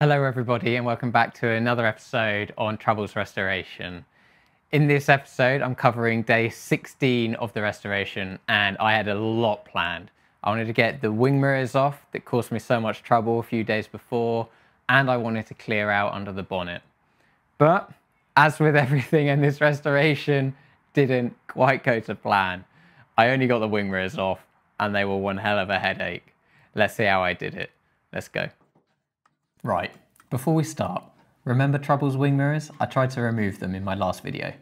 Hello everybody and welcome back to another episode on Troubles Restoration. In this episode I'm covering day 16 of the restoration and I had a lot planned. I wanted to get the wing mirrors off that caused me so much trouble a few days before, and I wanted to clear out under the bonnet. But as with everything in this restoration, didn't quite go to plan. I only got the wing mirrors off and they were one hell of a headache. Let's see how I did it. Let's go. Right, before we start, remember Trouble's wing mirrors? I tried to remove them in my last video.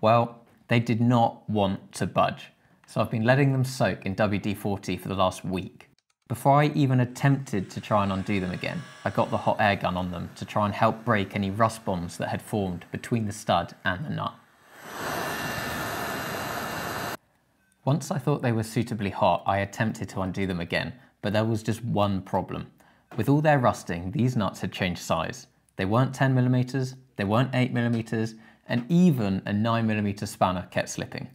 Well, they did not want to budge, so I've been letting them soak in WD-40 for the last week. Before I even attempted to try and undo them again, I got the hot air gun on them to try and help break any rust bonds that had formed between the stud and the nut. Once I thought they were suitably hot, I attempted to undo them again, but there was just one problem. With all their rusting, these nuts had changed size. They weren't 10mm, they weren't 8mm, and even a 9mm spanner kept slipping.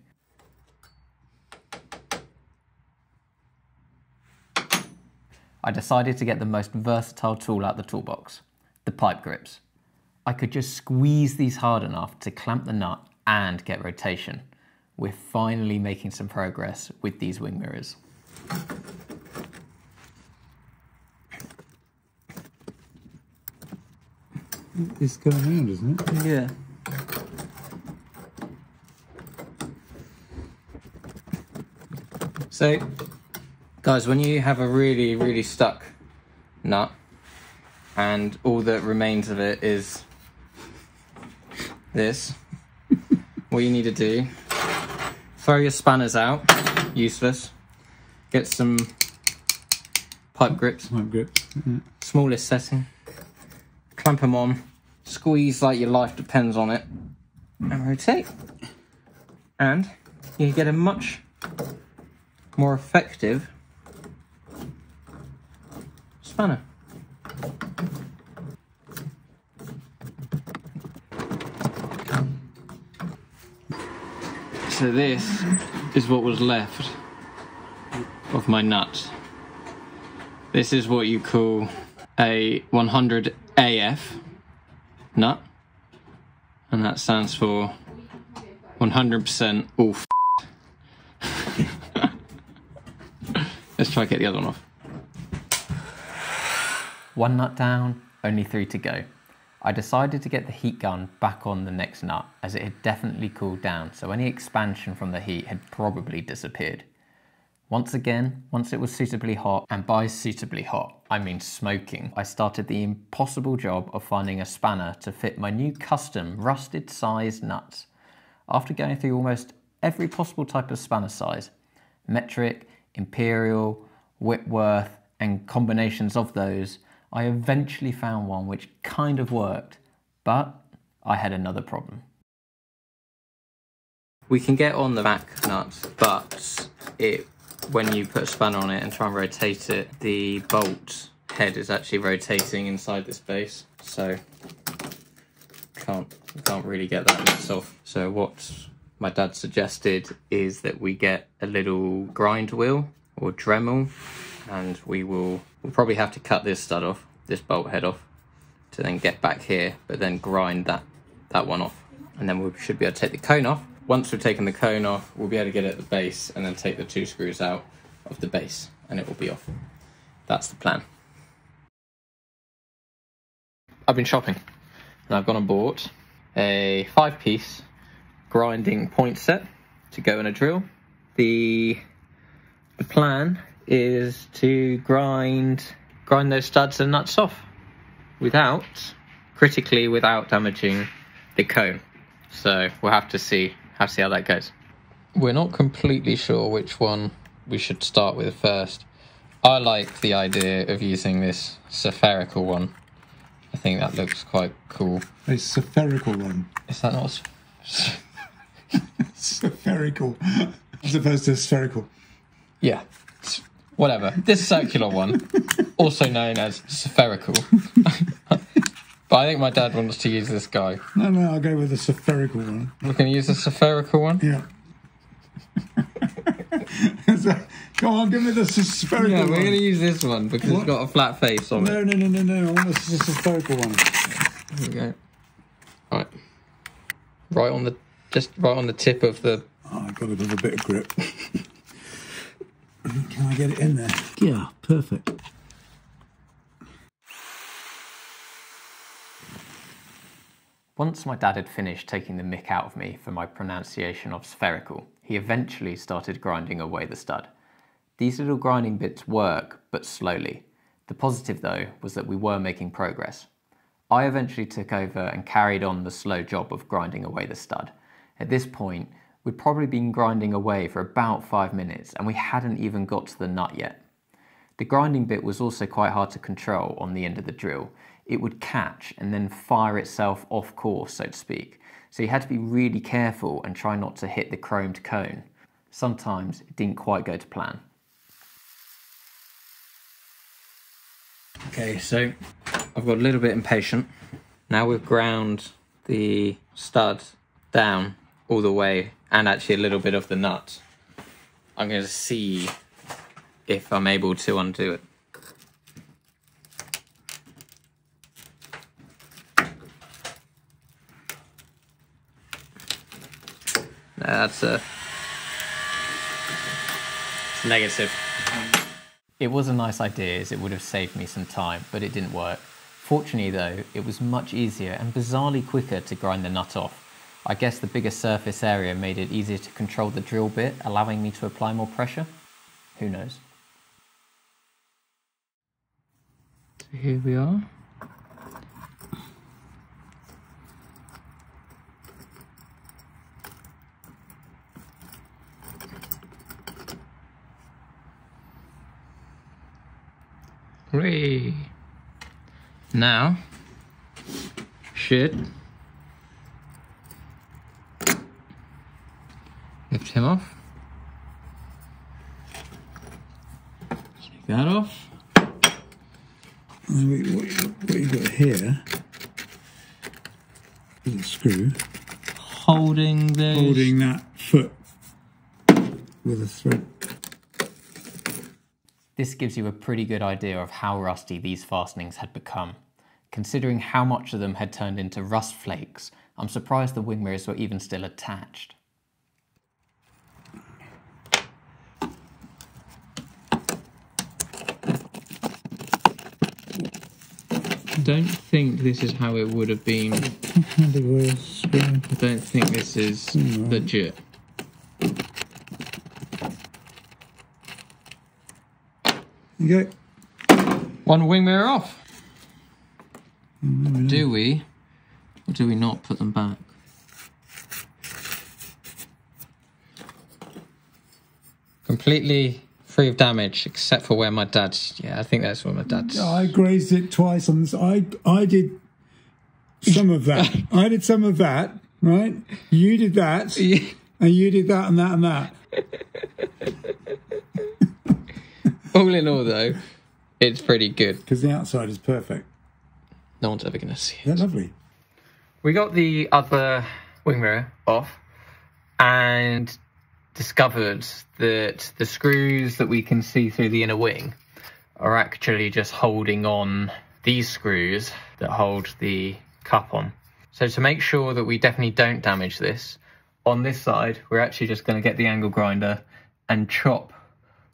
I decided to get the most versatile tool out the toolbox, the pipe grips. I could just squeeze these hard enough to clamp the nut and get rotation. We're finally making some progress with these wing mirrors. It's going around, isn't it? Yeah. So, guys, when you have a really stuck nut and all that remains of it is this, what you need to do, throw your spanners out, useless, get some pipe grips, smallest setting, clamp them on, squeeze like your life depends on it, and rotate. And you get a much more effective spanner. So this is what was left of my nut. This is what you call a 100 AF nut, and that stands for 100% all f***. Let's try to get the other one off. One nut down, only 3 to go. I decided to get the heat gun back on the next nut as it had definitely cooled down, so any expansion from the heat had probably disappeared. Once again, once it was suitably hot, and by suitably hot, I mean smoking, I started the impossible job of finding a spanner to fit my new custom rusted sized nuts. After going through almost every possible type of spanner size, metric, imperial, Whitworth, and combinations of those, I eventually found one which kind of worked, but I had another problem. We can get on the back nut, but when you put a spanner on it and try and rotate it, the bolt head is actually rotating inside this base, so can't really get that nut off. So what my dad suggested is that we get a little grind wheel or Dremel, and we'll probably have to cut this stud off, this bolt head off, to then get back here, but then grind that one off, and then we should be able to take the cone off. Once we've taken the cone off, we'll be able to get it at the base and then take the 2 screws out of the base and it will be off. That's the plan. I've been shopping and I've gone and bought a 5-piece grinding point set to go in a drill. The plan is to grind those studs and nuts off without damaging the cone. So we'll have to see how that goes. We're not completely sure which one we should start with first. I like the idea of using this spherical one. I think that looks quite cool. A spherical one? Is that not spherical, as opposed to spherical. Yeah, whatever. This circular one, also known as spherical. But I think my dad wants to use this guy. No, I'll go with the spherical one. We're going to use the spherical one? Yeah. Go on, give me the spherical Yeah, one. we're going to use this one because it's got a flat face on it. No. I want the spherical one. Here we go. Right. Right on the tip of the... Oh, I've got to have a bit of grip. Can I get it in there? Yeah, perfect. Once my dad had finished taking the mick out of me for my pronunciation of spherical, he eventually started grinding away the stud. These little grinding bits work, but slowly. The positive though was that we were making progress. I eventually took over and carried on the slow job of grinding away the stud. At this point, we'd probably been grinding away for about 5 minutes and we hadn't even got to the nut yet. The grinding bit was also quite hard to control on the end of the drill. It would catch and then fire itself off course, so to speak. So you had to be really careful and try not to hit the chromed cone. Sometimes it didn't quite go to plan. Okay, so I've got a little bit impatient. Now we've ground the stud down all the way and actually a little bit of the nut. I'm going to see if I'm able to undo it. No, that's it's negative. It was a nice idea as it would have saved me some time, but it didn't work. Fortunately though, it was much easier and bizarrely quicker to grind the nut off. I guess the bigger surface area made it easier to control the drill bit, allowing me to apply more pressure. Who knows? So here we are. Hooray! Now, should lift him off. Take that off. What you've got here is a screw. Holding that foot with a thread. This gives you a pretty good idea of how rusty these fastenings had become. Considering how much of them had turned into rust flakes, I'm surprised the wing mirrors were even still attached. I don't think this is how it would have been. I don't think this is legit. You go. One wing mirror off. Do we, or do we not put them back? Completely free of damage, except for where my dad's. Yeah, I think that's where my dad's. I grazed it twice on this. I did some of that. I did some of that, right? You did that, and you did that and that and that. All in all, though, it's pretty good. Because the outside is perfect. No one's ever going to see it. They're lovely. We got the other wing mirror off and discovered that the screws that we can see through the inner wing are actually just holding on these screws that hold the cup on. So to make sure that we definitely don't damage this, on this side, we're actually just going to get the angle grinder and chop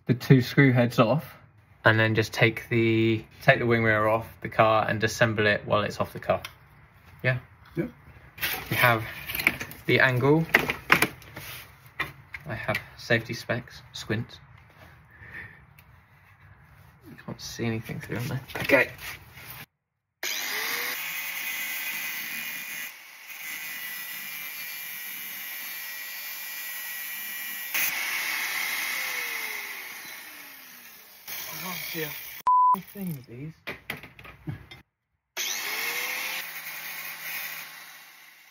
the 2 screw heads off, and then just take the wing mirror off the car and disassemble it while it's off the car. Yeah. Yep. We have the angle. I have safety specs. Squint. You can't see anything through on there. Okay. A thing with these.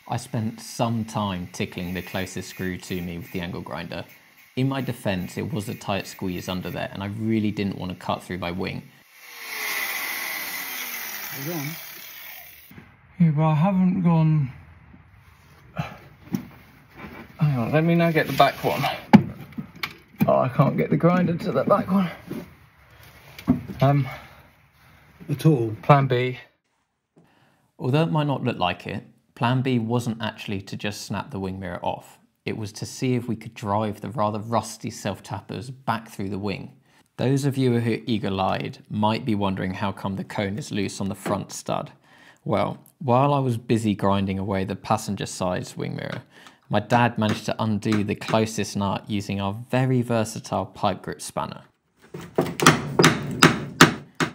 I spent some time tickling the closest screw to me with the angle grinder. In my defence, it was a tight squeeze under there and I really didn't want to cut through my wing. Yeah, but I haven't gone. Hang on, let me now get the back one. Oh, I can't get the grinder to the back one. At all. Plan B. Although it might not look like it, Plan B wasn't actually to just snap the wing mirror off. It was to see if we could drive the rather rusty self-tappers back through the wing. Those of you who are eagle-eyed might be wondering how come the cone is loose on the front stud. Well, while I was busy grinding away the passenger side's wing mirror, my dad managed to undo the closest nut using our very versatile pipe grip spanner.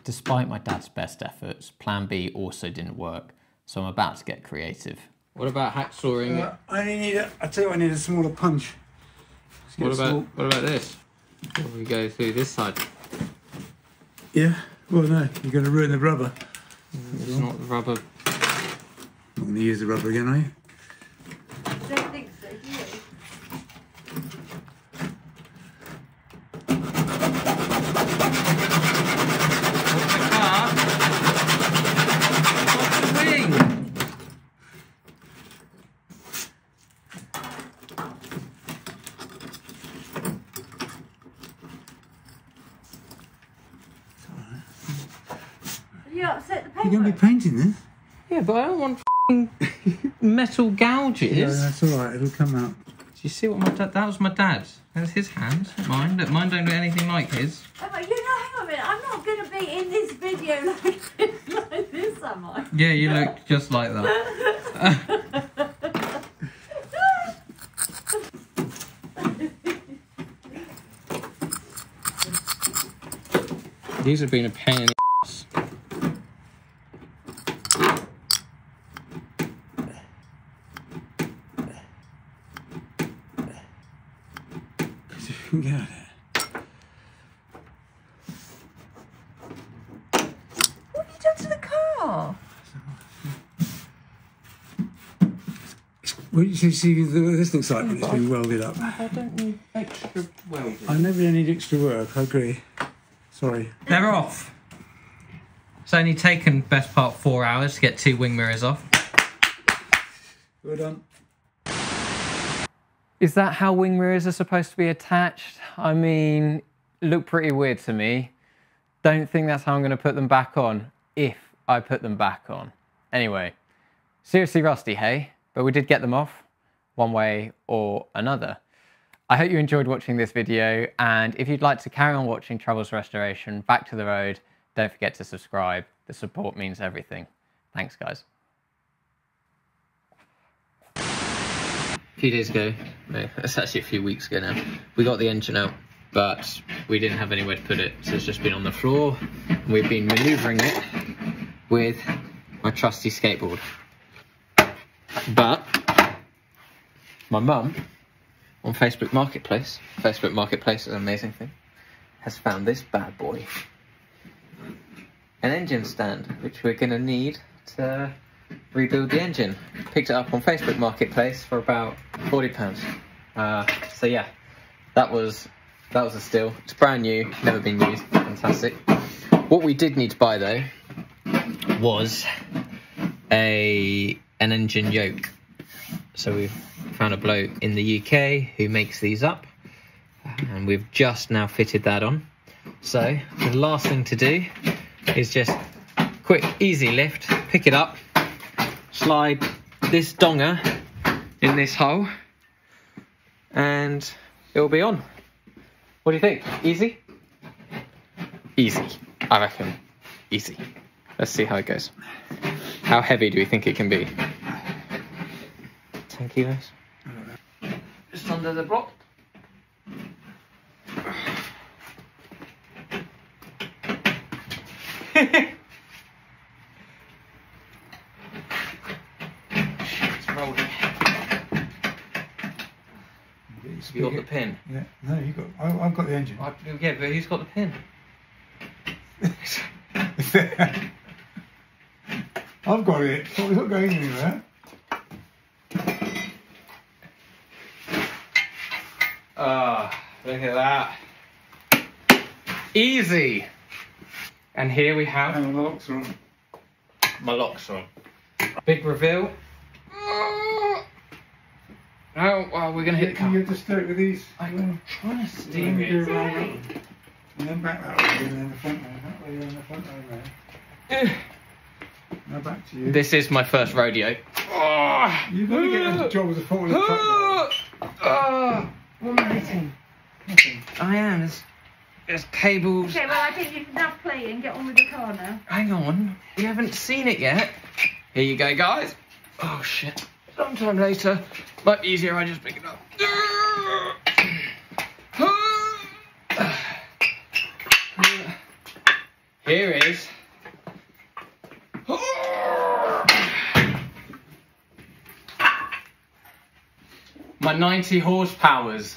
Despite my dad's best efforts, Plan B also didn't work, so I'm about to get creative. What about hacksawing it? I tell you, I need a smaller punch. What about this? If we go through this side. Yeah. Well, no, you're going to ruin the rubber. It's not the rubber. Not going to use the rubber again, are you? I don't think so, do you? You upset the paper. You're going to be painting this? Yeah, but I don't want metal gouges. Yeah, that's all right. It'll come out. Do you see what my dad... That was my dad's. That's his hands, not mine. Look, mine don't look anything like his. Oh, but you know, hang on a minute. I'm not going to be in this video like this, am I? Yeah, you look just like that. These have been a pain in the ass. Get out of there. What have you done to the car? Well, you see, this looks like it's been welded up. I don't need extra welding. I never need extra work, I agree. Sorry. They're off. It's only taken best part 4 hours to get 2 wing mirrors off. Well done. Is that how wing mirrors are supposed to be attached? I mean, look pretty weird to me. Don't think that's how I'm going to put them back on, if I put them back on. Anyway, seriously rusty, hey? But we did get them off, one way or another. I hope you enjoyed watching this video, and if you'd like to carry on watching Troubles Restoration back to the road, don't forget to subscribe. The support means everything. Thanks, guys. A few days ago, no, it's actually a few weeks ago now, we got the engine out, but we didn't have anywhere to put it, so it's just been on the floor. We've been manoeuvring it with my trusty skateboard. But my mum on Facebook Marketplace is an amazing thing, has found this bad boy. An engine stand, which we're going to need to rebuild the engine. Picked it up on Facebook Marketplace for about £40. So yeah, that was a steal. It's brand new, never been used, fantastic. What we did need to buy though was an engine yoke. So we've found a bloke in the UK who makes these up, and we've just now fitted that on. So the last thing to do is just quick, easy lift, pick it up, slide this donger in this hole, and it'll be on. What do you think? Easy? Easy, I reckon. Easy. Let's see how it goes. How heavy do we think it can be? 10 kilos? Just under the block. It's rolling. Have you got the pin? Yeah, no, you got. I've got the engine. Yeah, but who's got the pin? I've got it. It's not going anywhere. Ah, look at that. Easy. And here we have... And the locks are on. My locks are on. Big reveal. Oh, well, we're going to hit the car. You have to start with these. I'm trying to steer Go it. around that. And then back that way, and then the front way. That way, and the front way there. Now back to you. This is my first rodeo. Oh, You've got to get the job as a forward truck. What am I hitting? Nothing. I am. There's cables. Okay, well, I think you've enough playing. Get on with the car now. Hang on. We haven't seen it yet. Here you go, guys. Oh, shit. Sometime later. Might be easier I just pick it up. Here is. My 90 horsepowers.